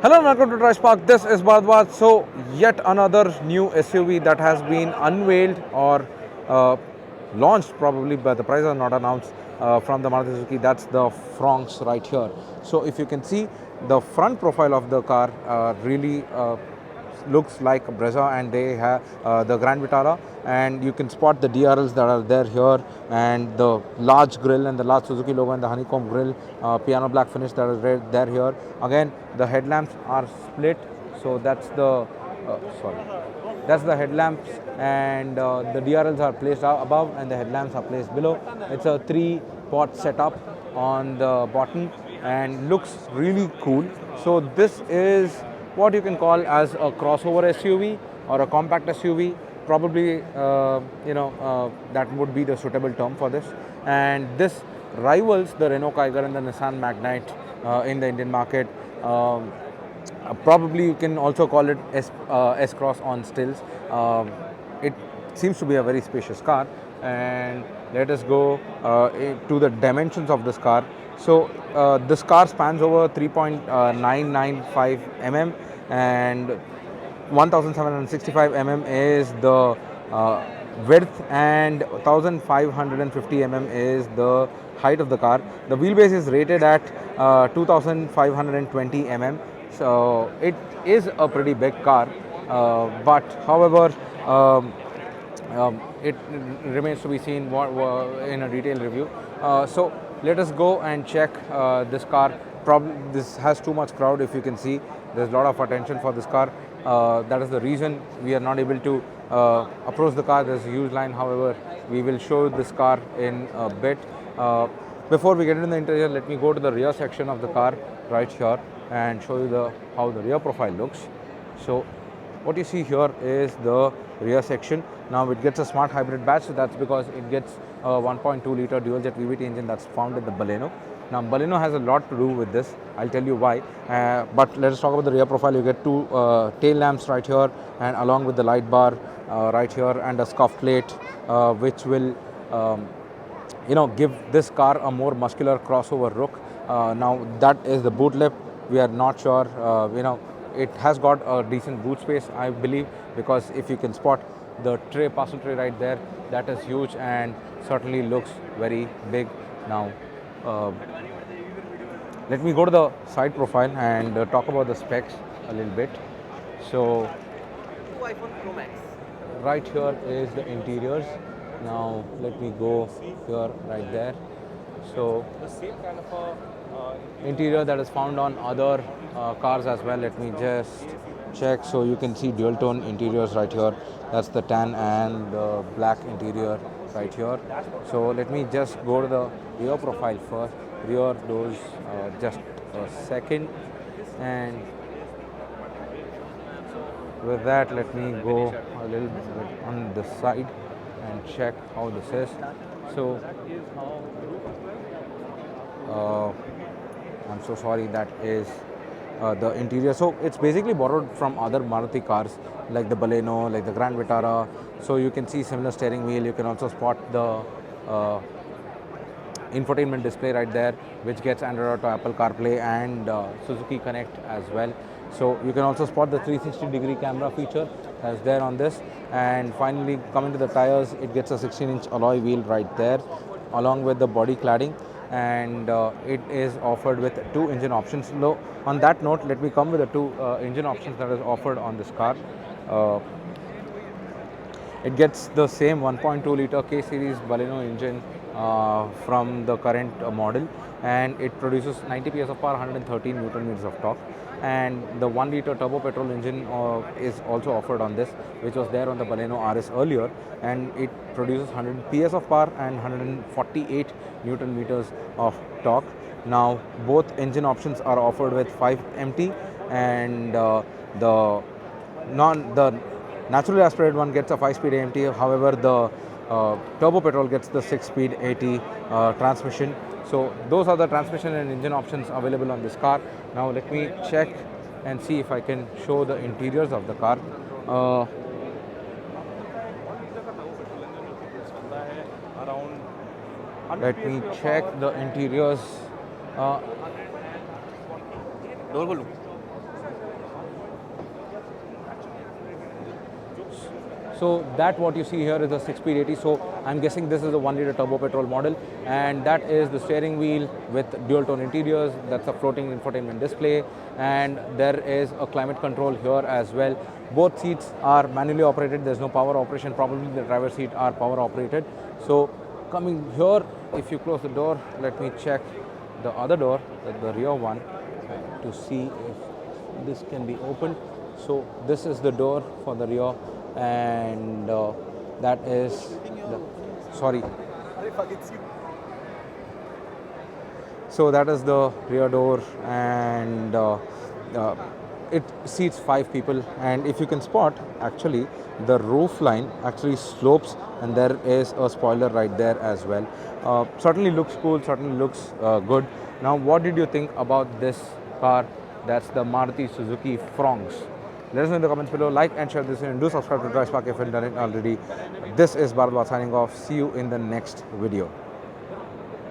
Hello and welcome to DriveSpark. This is Bharadwaj. So, yet another new SUV that has been unveiled or uh, launched, probably, but the prices are not announced from the Maruti Suzuki. That's the Fronx right here. So, if you can see, the front profile of the car really looks like a Brezza, and they have the Grand Vitara, and you can spot the DRLs that are there here, and the large grille and the large Suzuki logo and the honeycomb grille, piano black finish that is there here. Again, the headlamps are split, so that's the headlamps, and the DRLs are placed above and the headlamps are placed below. It's a 3-pot setup on the bottom and looks really cool. So this is what you can call as a crossover SUV or a compact SUV. Probably, that would be the suitable term for this. And this rivals the Renault Kiger and the Nissan Magnite in the Indian market. Probably you can also call it S-Cross on stills. It seems to be a very spacious car, and let us go to the dimensions of this car. So this car spans over 3.995 mm, and 1765 mm is the width, and 1550 mm is the height of the car. The wheelbase is rated at 2520 mm, so it is a pretty big car, but however, it remains to be seen in a detailed review. So let us go and check this car. This has too much crowd. If you can see, there's a lot of attention for this car. That is the reason we are not able to approach the car. There's a huge line. However, we will show this car in a bit. Before we get into the interior, let me go to the rear section of the car right here and show you how the rear profile looks. So what you see here is the rear section. Now it gets a smart hybrid badge, so that's because it gets a 1.2 liter dual jet VVT engine that's found in the Baleno. Now Baleno has a lot to do with this. I'll tell you why. But let us talk about the rear profile. You get two tail lamps right here, and along with the light bar right here, and a scuff plate, which will give this car a more muscular crossover look. Now that is the boot lip. We are not sure. It has got a decent boot space, I believe, because if you can spot the parcel tray right there, that is huge and certainly looks very big. Now, let me go to the side profile and talk about the specs a little bit. So, right here is the interiors. Now, let me go here, right there. So, the same kind of interior that is found on other cars as well. Let me just check. So you can see dual tone interiors right here. That's the tan and the black interior right here. So let me just go to the rear profile first. Rear doors, just a second. And with that, let me go a little bit on the side and check how this is. So I'm so sorry, that is the interior. So it's basically borrowed from other Maruti cars like the Baleno, like the Grand Vitara. So you can see similar steering wheel. You can also spot the infotainment display right there, which gets Android Auto, Apple CarPlay, and Suzuki Connect as well. So you can also spot the 360-degree camera feature that's there on this. And finally, coming to the tires, it gets a 16-inch alloy wheel right there, along with the body cladding, and it is offered with 2 engine options. On that note, let me come with the 2 engine options that is offered on this car. It gets the same 1.2 liter K series Baleno engine from the current model, and it produces 90 PS of power, 113 Newton meters of torque. And the 1 liter turbo petrol engine is also offered on this, which was there on the Baleno RS earlier, and it produces 100 PS of power and 148 Newton meters of torque. Now both engine options are offered with 5MT, and the naturally aspirated one gets a 5-speed AMT. However, the turbo petrol gets the 6-speed AT transmission. So those are the transmission and engine options available on this car. Now let me check and see if I can show the interiors of the car. Let me check the interiors. So that what you see here is a 6-speed 80. So I'm guessing this is a 1-liter turbo petrol model, and that is the steering wheel with dual tone interiors. That's a floating infotainment display, and there is a climate control here as well. Both seats are manually operated. There's no power operation. Probably the driver's seat are power operated. So coming here, if you close the door, let me check the other door, the rear one, to see if this can be opened. So this is the door for the rear, and that is sorry. So that is the rear door, and it seats 5 people. And if you can spot, actually the roof line actually slopes, and there is a spoiler right there as well. Certainly looks cool, certainly looks good. Now, what did you think about this car? That's the Maruti Suzuki Fronx. Let us know in the comments below. Like and share this, and do subscribe to DriveSpark if you haven't done it already. This is Bharadwaj signing off. See you in the next video.